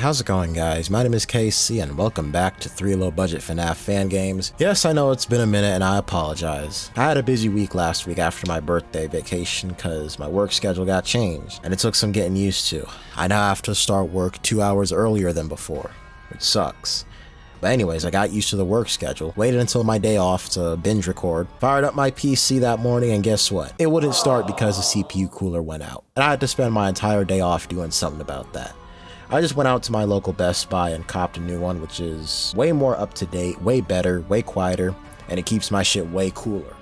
how's it going guys? My name is KC and welcome back to 3 Low Budget FNAF Fangames. Yes, I know it's been a minute and I apologize. I had a busy week last week after my birthday vacation because my work schedule got changed and it took some getting used to. I now have to start work 2 hours earlier than before, which sucks. But anyways, I got used to the work schedule, waited until my day off to binge record, fired up my PC that morning, and guess what? It wouldn't start because the CPU cooler went out. And I had to spend my entire day off doing something about that. I just went out to my local Best Buy and copped a new one, which is way more up to date, way better, way quieter, and it keeps my shit way cooler.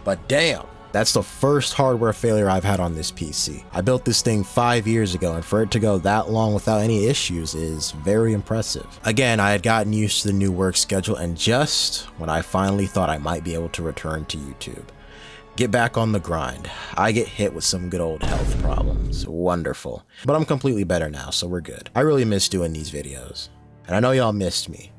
But damn, that's the first hardware failure I've had on this PC. I built this thing 5 years ago, and for it to go that long without any issues is very impressive. Again, I had gotten used to the new work schedule, and just when I finally thought I might be able to return to YouTube, get back on the grind, I get hit with some good old health problems. Wonderful. But I'm completely better now, so we're good. I really miss doing these videos, and I know y'all missed me.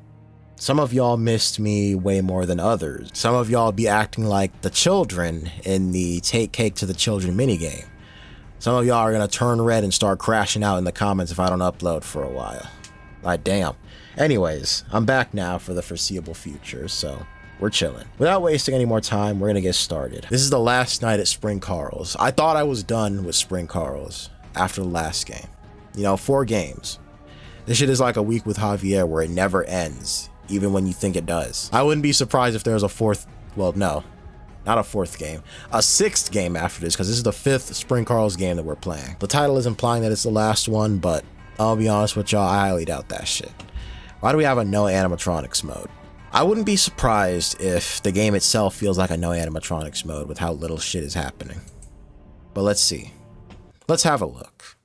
Some of y'all missed me way more than others. Some of y'all be acting like the children in the Take Cake to the Children minigame. Some of y'all are gonna turn red and start crashing out in the comments if I don't upload for a while. Like, damn. Anyways, I'm back now for the foreseeable future, so we're chilling. Without wasting any more time, we're gonna get started. This is the last night at Spring Carl's. I thought I was done with Spring Carl's after the last game. You know, 4 games. This shit is like a week with Javier where it never ends, even when you think it does. I wouldn't be surprised if there was a 4th, well, no, not a 4th game, a 6th game after this, because this is the 5th Spring Carl's game that we're playing. The title is implying that it's the last one, but I'll be honest with y'all, I highly doubt that shit. Why do we have a no animatronics mode? I wouldn't be surprised if the game itself feels like a no animatronics mode with how little shit is happening. But let's see. Let's have a look.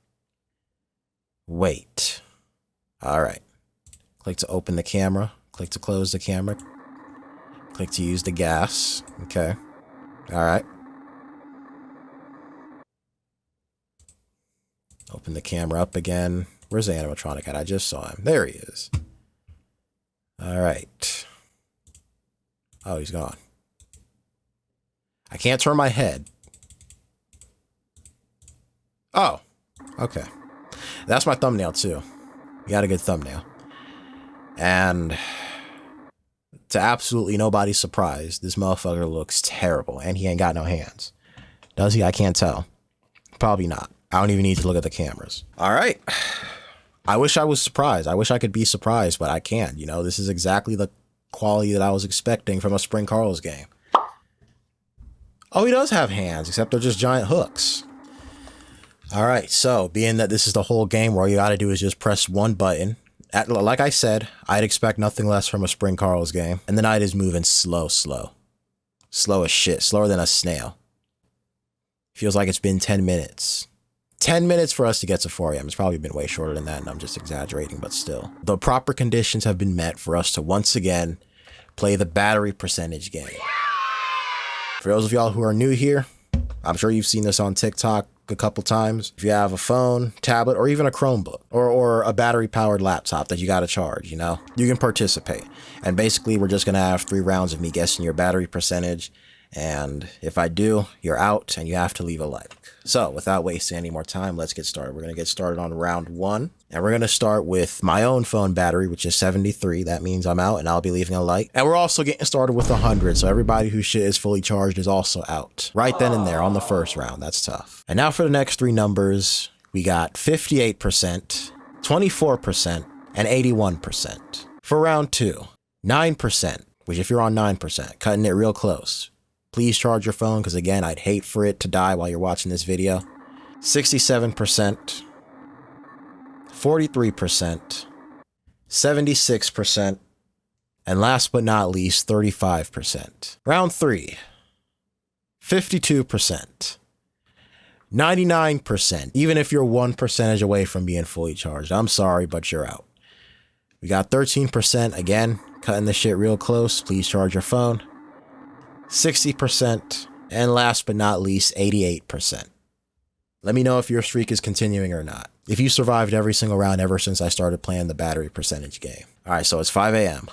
Wait. Alright. Click to open the camera. Click to close the camera. Click to use the gas. Okay. Alright. Open the camera up again. Where's the animatronic at? I just saw him. There he is. Alright. Oh, he's gone. I can't turn my head. Oh, okay. That's my thumbnail too. We got a good thumbnail. And to absolutely nobody's surprise, this motherfucker looks terrible and he ain't got no hands. Does he? I can't tell. Probably not. I don't even need to look at the cameras. All right. I wish I was surprised. I wish I could be surprised, but I can't. You know, this is exactly the quality that I was expecting from a Spring Carl's game. Oh, he does have hands, except they're just giant hooks. All right, so being that this is the whole game where all you got to do is just press one button. Like I said, I'd expect nothing less from a Spring Carl's game. And the night is moving slow. Slow as shit. Slower than a snail. Feels like it's been 10 minutes. 10 minutes for us to get to 4 a.m. It's probably been way shorter than that, and I'm just exaggerating, but still. The proper conditions have been met for us to once again play the battery percentage game. For those of y'all who are new here, I'm sure you've seen this on TikTok a couple times. If you have a phone, tablet, or even a Chromebook, or a battery-powered laptop that you gotta charge, you know, you can participate. And basically, we're just gonna have 3 rounds of me guessing your battery percentage. And if I do, you're out and you have to leave a like. So without wasting any more time, let's get started. We're going to get started on round 1. And we're going to start with my own phone battery, which is 73. That means I'm out and I'll be leaving a like. And we're also getting started with 100. So everybody whose shit is fully charged is also out. Right then and there on the first round. That's tough. And now for the next 3 numbers, we got 58%, 24%, and 81%. For round 2, 9%, which if you're on 9%, cutting it real close. Please charge your phone, because again, I'd hate for it to die while you're watching this video. 67%, 43%, 76%, and last but not least, 35%. Round 3, 52%, 99%, even if you're 1% away from being fully charged. I'm sorry, but you're out. We got 13%, again, cutting the shit real close. Please charge your phone. 60%, and last but not least, 88%. Let me know if your streak is continuing or not. If you survived every single round ever since I started playing the battery percentage game. All right, so it's 5 a.m.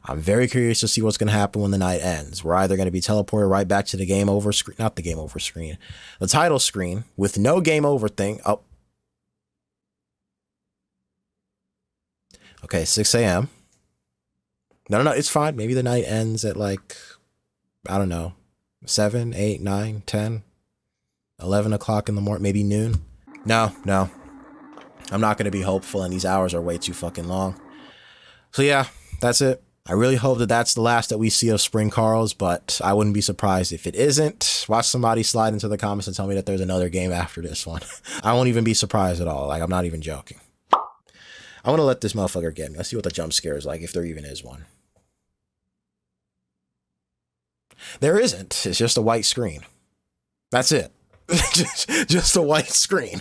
I'm very curious to see what's going to happen when the night ends. We're either going to be teleported right back to the game over screen, not the game over screen, the title screen with no game over thing. Oh, Okay, 6 a.m. No, it's fine. Maybe the night ends at like, I don't know, 7, 8, 9, 10, 11 o'clock in the morning, maybe noon. No. I'm not going to be hopeful, and these hours are way too fucking long. So yeah, that's it. I really hope that that's the last that we see of Spring Carls, but I wouldn't be surprised if it isn't. Watch somebody slide into the comments and tell me that there's another game after this one. I won't even be surprised at all. Like, I'm not even joking. I want to let this motherfucker get me. Let's see what the jump scare is like, if there even is one. There isn't. It's just a white screen. That's it. just a white screen.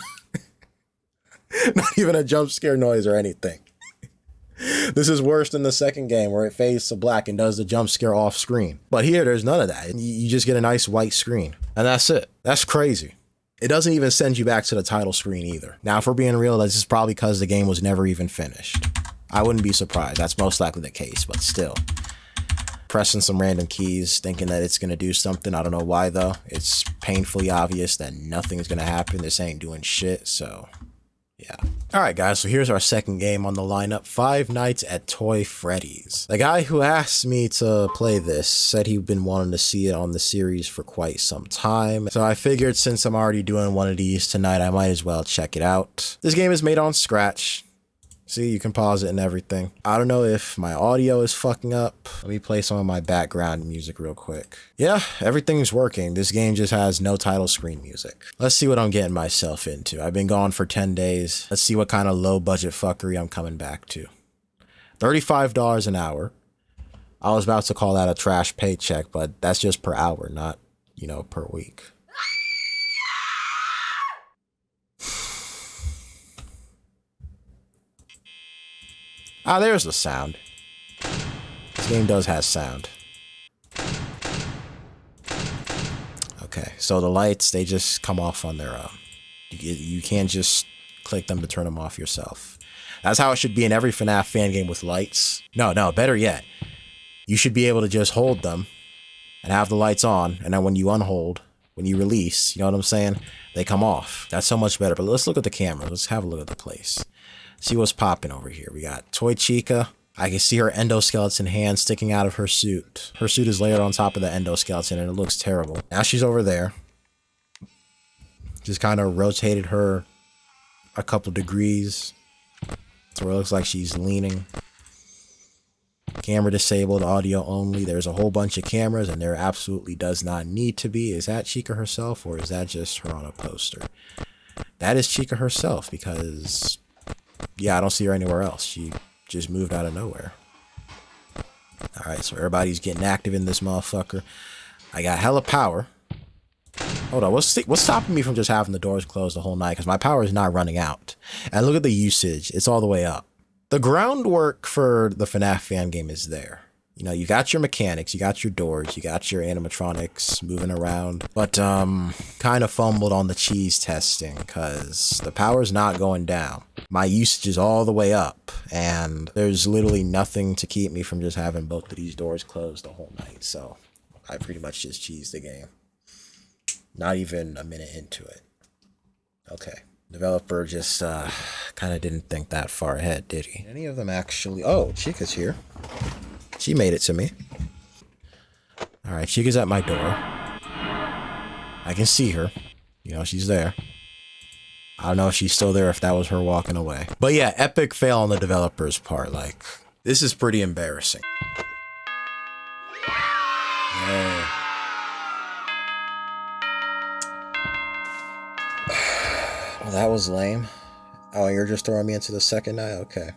Not even a jump scare noise or anything. This is worse than the second game where it fades to black and does the jump scare off screen. But here, there's none of that. You just get a nice white screen. And that's it. That's crazy. It doesn't even send you back to the title screen either. Now, if we're being real, this is probably because the game was never even finished. I wouldn't be surprised. That's most likely the case, but still. Pressing some random keys, thinking that it's going to do something. I don't know why, though. It's painfully obvious that nothing's going to happen. This ain't doing shit, so... yeah. Alright guys, so here's our second game on the lineup, Five Nights at Toy Freddy's. The guy who asked me to play this said he'd been wanting to see it on the series for quite some time. So I figured since I'm already doing one of these tonight, I might as well check it out. This game is made on Scratch. See, you can pause it and everything. I don't know if my audio is fucking up. Let me play some of my background music real quick. Yeah, everything's working. This game just has no title screen music. Let's see what I'm getting myself into. I've been gone for 10 days. Let's see what kind of low budget fuckery I'm coming back to. $35 an hour. I was about to call that a trash paycheck, but that's just per hour, not, you know, per week. Ah, there's the sound. This game does have sound. Okay, so the lights, they just come off on their own. You can't just click them to turn them off yourself. That's how it should be in every FNAF fan game with lights. No, better yet. You should be able to just hold them and have the lights on, and then when you unhold, when you release, you know what I'm saying? They come off. That's so much better. But let's look at the camera. Let's have a look at the place. See what's popping over here. We got Toy Chica. I can see her endoskeleton hand sticking out of her suit. Her suit is layered on top of the endoskeleton and it looks terrible. Now she's over there. Just kind of rotated her a couple degrees to where it looks like she's leaning. Camera disabled, audio only. There's a whole bunch of cameras and there absolutely does not need to be. Is that Chica herself or is that just her on a poster? That is Chica herself because... yeah, I don't see her anywhere else. She just moved out of nowhere. Alright, so everybody's getting active in this motherfucker. I got hella power. Hold on, what's stopping me from just having the doors closed the whole night? Because my power is not running out. And look at the usage. It's all the way up. The groundwork for the FNAF fan game is there. You know, you got your mechanics, you got your doors, you got your animatronics moving around, but kind of fumbled on the cheese testing because the power's not going down. My usage is all the way up, and there's literally nothing to keep me from just having both of these doors closed the whole night, so I pretty much just cheesed the game. Not even a minute into it. Okay. Developer just kind of didn't think that far ahead, did he? Any of them actually... oh, Chica's here. She made it to me. Alright, Chica's at my door. I can see her. You know, she's there. I don't know if she's still there, if that was her walking away. But yeah, epic fail on the developer's part. Like, this is pretty embarrassing. Yeah. Well, that was lame. Oh, you're just throwing me into the second night? Okay.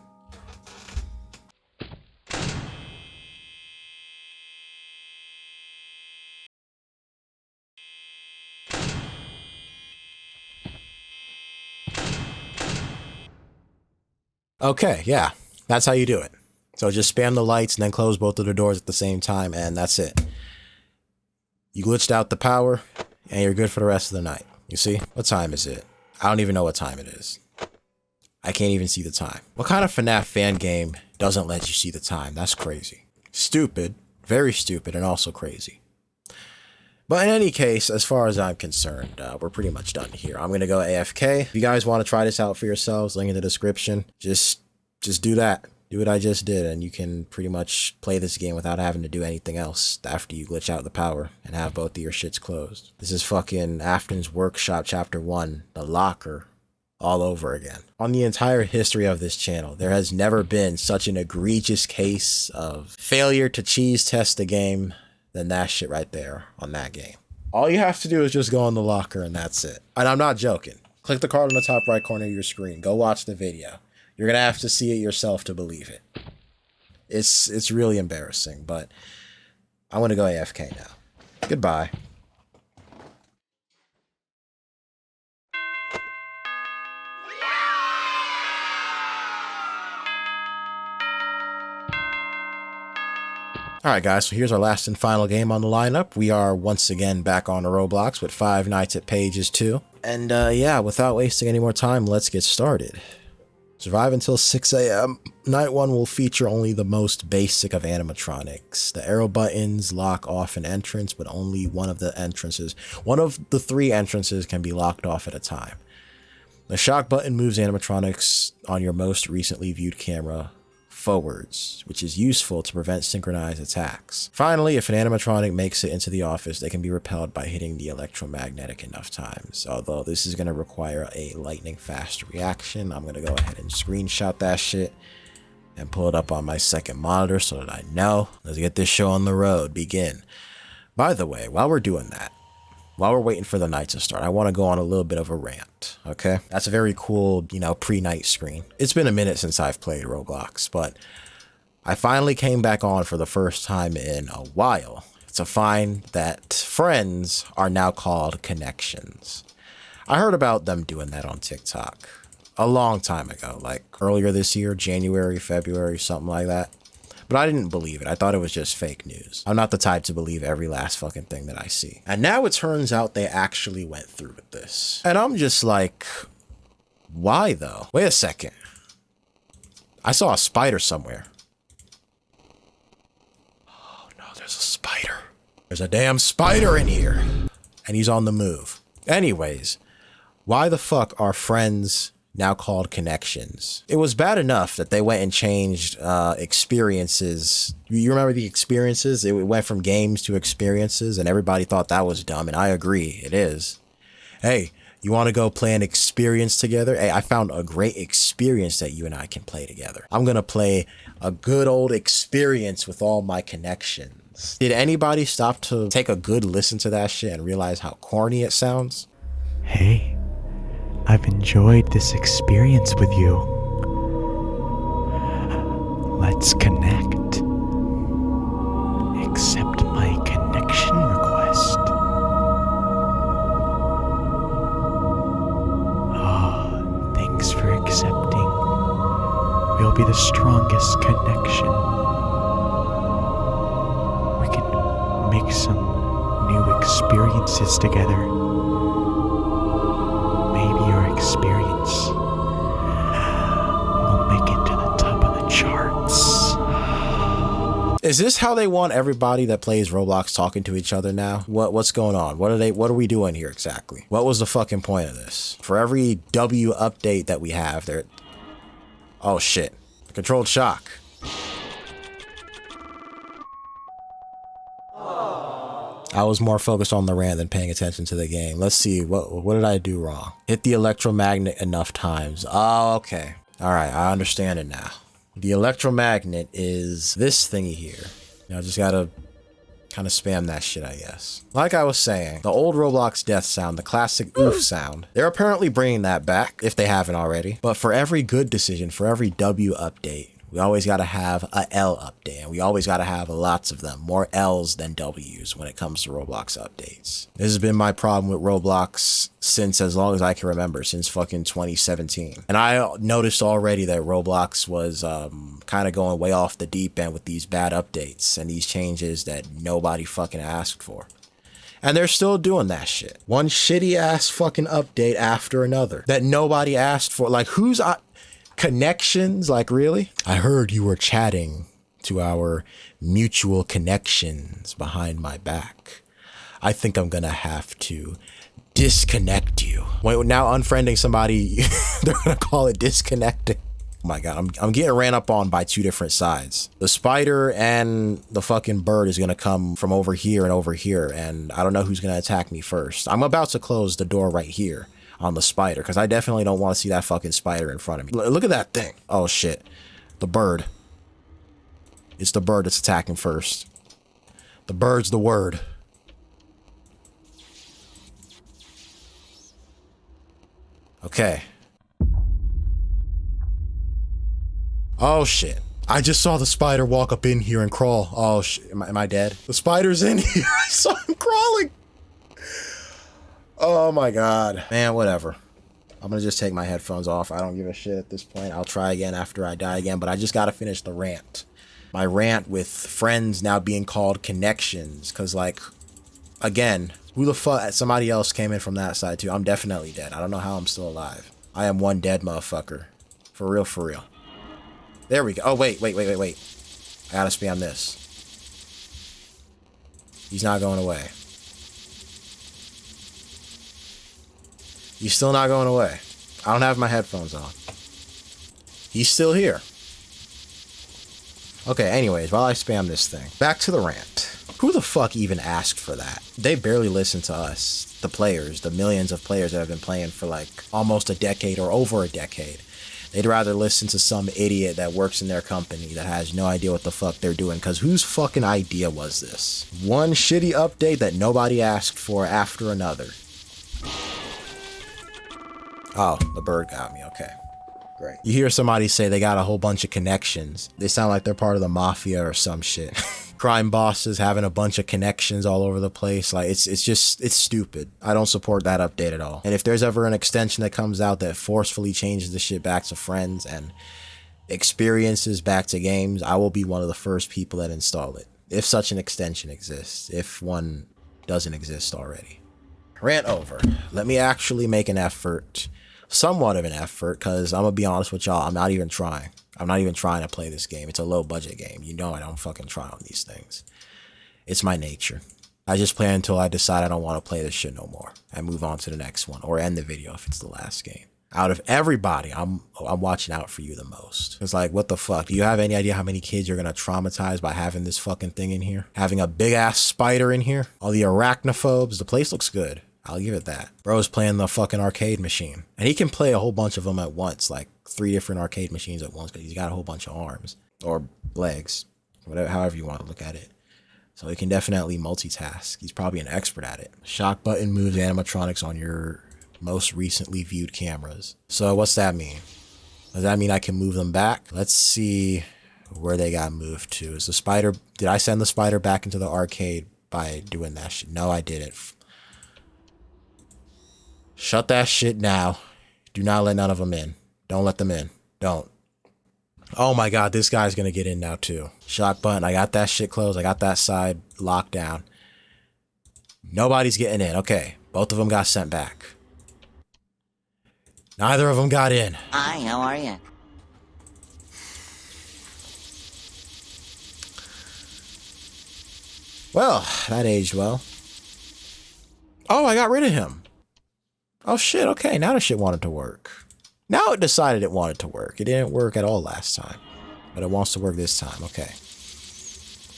Okay, yeah, that's how you do it. So just spam the lights and then close both of the doors at the same time, and that's it. You glitched out the power, and you're good for the rest of the night. You see? What time is it? I don't even know what time it is. I can't even see the time. What kind of FNAF fan game doesn't let you see the time? That's crazy. Stupid, very stupid, and also crazy. But in any case, as far as I'm concerned, we're pretty much done here. I'm going to go AFK. If you guys want to try this out for yourselves, link in the description. Just do that. Do what I just did, and you can pretty much play this game without having to do anything else after you glitch out the power and have both of your shits closed. This is fucking Afton's Workshop Chapter 1, The Locker, all over again. On the entire history of this channel, there has never been such an egregious case of failure to cheese test the game than that shit right there on that game. All you have to do is just go on The Locker and that's it. And I'm not joking. Click the card on the top right corner of your screen. Go watch the video. You're gonna have to see it yourself to believe it. It's really embarrassing, but I'm gonna go AFK now. Goodbye. Alright guys, so here's our last and final game on the lineup. We are once again back on Roblox with Five Nights at Pages 2. And yeah, without wasting any more time, let's get started. Survive until 6 a.m. Night 1 will feature only the most basic of animatronics. The arrow buttons lock off an entrance, but only one of the 3 entrances can be locked off at a time. The shock button moves animatronics on your most recently viewed camera forwards, which is useful to prevent synchronized attacks. Finally, if an animatronic makes it into the office, they can be repelled by hitting the electromagnetic enough times. Although this is going to require a lightning fast reaction, I'm going to go ahead and screenshot that shit and pull it up on my second monitor so that I know. Let's get this show on the road. Begin. By the way, while we're doing that, while we're waiting for the night to start, I want to go on a little bit of a rant, okay? That's a very cool, pre-night screen. It's been a minute since I've played Roblox, but I finally came back on for the first time in a while to find that friends are now called connections. I heard about them doing that on TikTok a long time ago, like earlier this year, January, February, something like that. But I didn't believe it. I thought it was just fake news. I'm not the type to believe every last fucking thing that I see. And now it turns out they actually went through with this. And I'm just like, why though? Wait a second. I saw a spider somewhere. Oh no, there's a spider. There's a damn spider in here. And he's on the move. Anyways, why the fuck are friends now called connections? It was bad enough that they went and changed experiences. You remember the experiences? It went from games to experiences, and everybody thought that was dumb, and I agree, it is. Hey, you want to go play an experience together? Hey, I found a great experience that you and I can play together. I'm going to play a good old experience with all my connections. Did anybody stop to take a good listen to that shit and realize how corny it sounds? Hey, I've enjoyed this experience with you. Let's connect. Accept my connection request. Oh, thanks for accepting. We'll be the strongest connection. We can make some new experiences together. Maybe your experience will make it to the top of the charts. Is this how they want everybody that plays Roblox talking to each other now? What's going on? What are we doing here exactly? What was the fucking point of this? For every W update that we have there. Oh shit. Controlled shock. I was more focused on the rant than paying attention to the game. Let's see, what did I do wrong? Hit the electromagnet enough times. Oh, okay. All right, I understand it now. The electromagnet is this thingy here. I just gotta kind of spam that shit, I guess. Like I was saying, the old Roblox death sound, the classic oof sound, they're apparently bringing that back, if they haven't already. But for every good decision, for every W update, we always got to have a L update, and we always got to have lots of them, more L's than W's when it comes to Roblox updates. This has been my problem with Roblox since as long as I can remember, since fucking 2017. And I noticed already that Roblox was kind of going way off the deep end with these bad updates and these changes that nobody fucking asked for. And they're still doing that shit. One shitty ass fucking update after another that nobody asked for. Like, who's... Connections? Like, really? I heard you were chatting to our mutual connections behind my back. I think I'm gonna have to disconnect you. Wait, now unfriending somebody, they're gonna call it disconnecting. Oh my god, I'm getting ran up on by two different sides. The spider and the fucking bird is gonna come from over here, and I don't know who's gonna attack me first. I'm about to close the door right here on the spider, because I definitely don't want to see that fucking spider in front of me. Look at that thing. Oh shit. The bird. It's the bird that's attacking first. The bird's the word. Okay. Oh shit. I just saw the spider walk up in here and crawl. Oh shit. Am I dead? The spider's in here. I saw him crawling. Oh my god. Man, whatever. I'm gonna just take my headphones off. I don't give a shit at this point. I'll try again after I die again, but I just gotta finish the rant. My rant with friends now being called connections, because like, again, who the fuck, somebody else came in from that side too. I'm definitely dead. I don't know how I'm still alive. I am one dead motherfucker. For real, for real. There we go. Oh, wait. I gotta spam this. He's not going away. He's still not going away. I don't have my headphones on. He's still here. Okay, anyways, while I spam this thing, back to the rant. Who the fuck even asked for that? They barely listen to us, the players, the millions of players that have been playing for like almost a decade or over a decade. They'd rather listen to some idiot that works in their company that has no idea what the fuck they're doing, because whose fucking idea was this? One shitty update that nobody asked for after another. Oh, the bird got me. Okay, great. You hear somebody say they got a whole bunch of connections. They sound like they're part of the mafia or some shit. Crime bosses having a bunch of connections all over the place. Like, it's stupid. I don't support that update at all. And if there's ever an extension that comes out that forcefully changes the shit back to friends and experiences back to games, I will be one of the first people that install it. If such an extension exists. If one doesn't exist already. Rant over. Let me actually make an effort. Somewhat of an effort, because I'm gonna be honest with y'all, I'm not even trying. I'm not even trying to play this game. It's a low budget game. You know I don't fucking try on these things. It's my nature. I just play until I decide I don't want to play this shit no more and move on to the next one, or end the video if it's the last game. Out of everybody, I'm watching out for you the most. It's like, what the fuck? Do you have any idea how many kids you're gonna traumatize by having this fucking thing in here? Having a big ass spider in here? All the arachnophobes. The place looks good. I'll give it that. Bro's playing the fucking arcade machine. And he can play a whole bunch of them at once, like 3 different arcade machines at once, because he's got a whole bunch of arms. Or legs. Whatever, however you want to look at it. So he can definitely multitask. He's probably an expert at it. Shock button moves animatronics on your most recently viewed cameras. So what's that mean? Does that mean I can move them back? Let's see where they got moved to. Is the spider... Did I send the spider back into the arcade by doing that shit? No, I didn't. Shut that shit now. Do not let none of them in. Don't let them in. Don't. Oh my god, this guy's gonna get in now too. Shock button. I got that shit closed. I got that side locked down. Nobody's getting in. Okay. Both of them got sent back. Neither of them got in. Hi, how are you? Well, that aged well. Oh, I got rid of him. Oh shit, okay, now the shit wanted to work. Now it decided it wanted to work. It didn't work at all last time. But it wants to work this time, okay.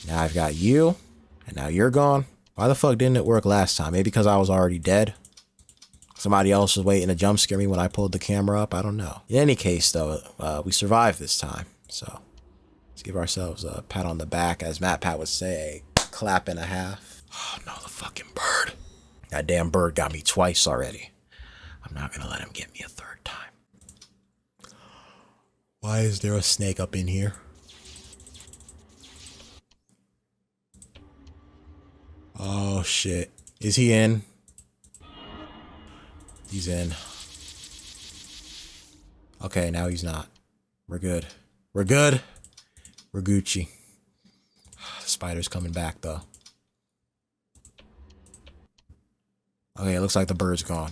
Now I've got you, and now you're gone. Why the fuck didn't it work last time? Maybe because I was already dead? Somebody else was waiting to jump scare me when I pulled the camera up? I don't know. In any case, though, we survived this time. So, let's give ourselves a pat on the back. As Matt Pat would say, a clap and a half. Oh no, the fucking bird. That damn bird got me twice already. I'm not gonna let him get me a third time. Why is there a snake up in here? Oh shit. Is he in? He's in. Okay, now he's not. We're good. We're good. We're Gucci. The spider's coming back though. Okay, it looks like the bird's gone.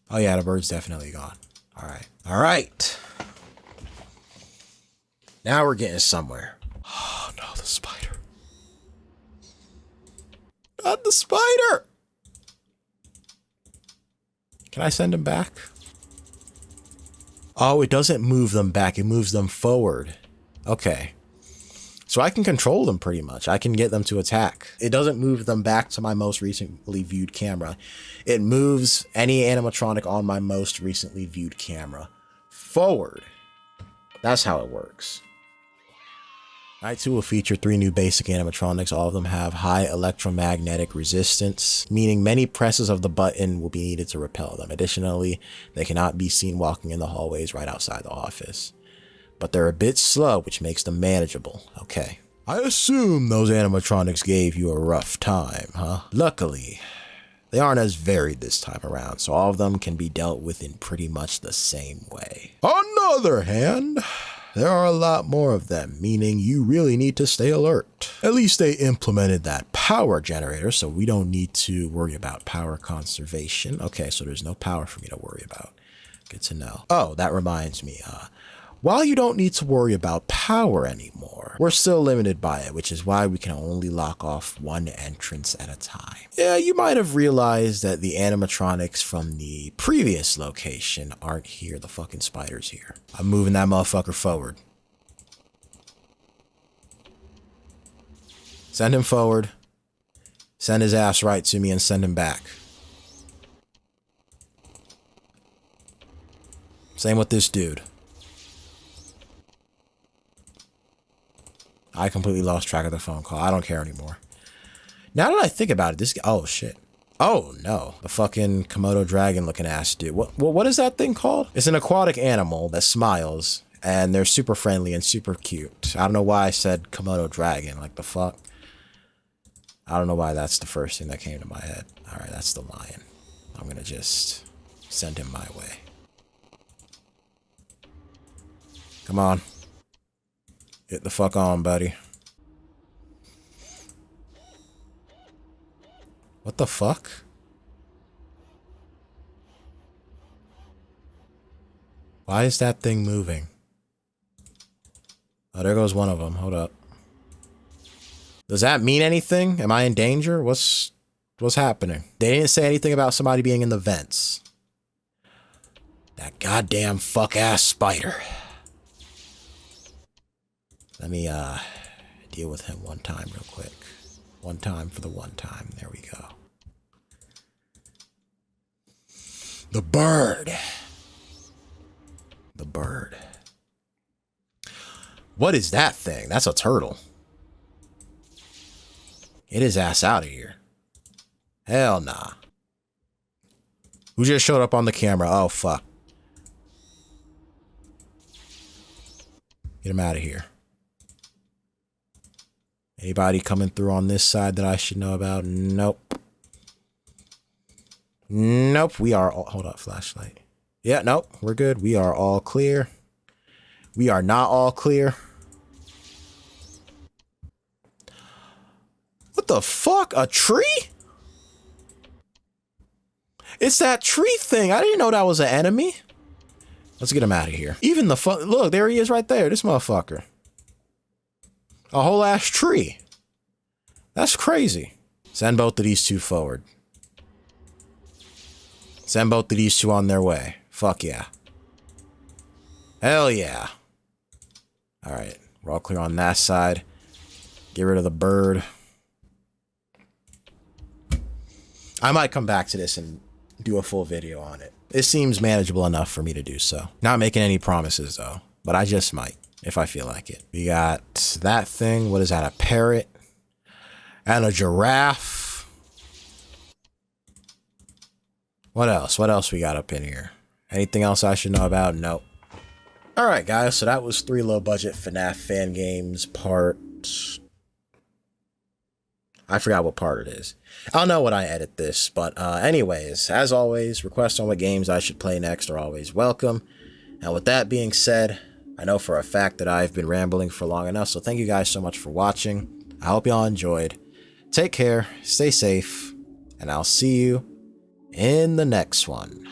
Oh yeah, the bird's definitely gone. Alright. Alright. Now we're getting somewhere. Oh no, the spider. Not the spider! Can I send him back? Oh, it doesn't move them back. It moves them forward. Okay. So I can control them pretty much. I can get them to attack. It doesn't move them back to my most recently viewed camera. It moves any animatronic on my most recently viewed camera forward. That's how it works. Night 2 will feature 3 new basic animatronics. All of them have high electromagnetic resistance, meaning many presses of the button will be needed to repel them. Additionally, they cannot be seen walking in the hallways right outside the office. But they're a bit slow, which makes them manageable. Okay. I assume those animatronics gave you a rough time, huh? Luckily, they aren't as varied this time around, so all of them can be dealt with in pretty much the same way. On the other hand, there are a lot more of them, meaning you really need to stay alert. At least they implemented that power generator, so we don't need to worry about power conservation. Okay, so there's no power for me to worry about. Good to know. Oh, that reminds me, while you don't need to worry about power anymore, we're still limited by it, which is why we can only lock off one entrance at a time. Yeah, you might have realized that the animatronics from the previous location aren't here. The fucking spider's here. I'm moving that motherfucker forward. Send him forward. Send his ass right to me and send him back. Same with this dude. I completely lost track of the phone call. I don't care anymore. Now that I think about it, this... Oh, shit. Oh, no. The fucking Komodo dragon looking ass dude. What is that thing called? It's an aquatic animal that smiles, and they're super friendly and super cute. I don't know why I said Komodo dragon. Like, the fuck? I don't know why that's the first thing that came to my head. All right, that's the lion. I'm gonna just send him my way. Come on. Get the fuck on, buddy. What the fuck? Why is that thing moving? Oh, there goes one of them. Hold up. Does that mean anything? Am I in danger? What's happening? They didn't say anything about somebody being in the vents. That goddamn fuck-ass spider. Let me deal with him one time real quick. One time for the one time. There we go. The bird. The bird. What is that thing? That's a turtle. Get his ass out of here. Hell nah. Who just showed up on the camera? Oh, fuck. Get him out of here. Anybody coming through on this side that I should know about? Nope. Nope. We are all... Hold up, flashlight. Yeah, nope. We're good. We are all clear. We are not all clear. What the fuck? A tree? It's that tree thing. I didn't know that was an enemy. Let's get him out of here. Even the fuck... Look, there he is right there. This motherfucker. A whole ass tree. That's crazy. Send both of these two forward. Send both of these two on their way. Fuck yeah. Hell yeah. Alright. We're all clear on that side. Get rid of the bird. I might come back to this and do a full video on it. It seems manageable enough for me to do so. Not making any promises though. But I just might. If I feel like it. We got that thing. What is that? A parrot. And a giraffe. What else? What else we got up in here? Anything else I should know about? Nope. Alright guys, so that was 3 low budget FNAF fan games part... I forgot what part it is. I'll know when I edit this, but anyways, as always, requests on what games I should play next are always welcome. And with that being said, I know for a fact that I've been rambling for long enough, so thank you guys so much for watching. I hope y'all enjoyed. Take care, stay safe, and I'll see you in the next one.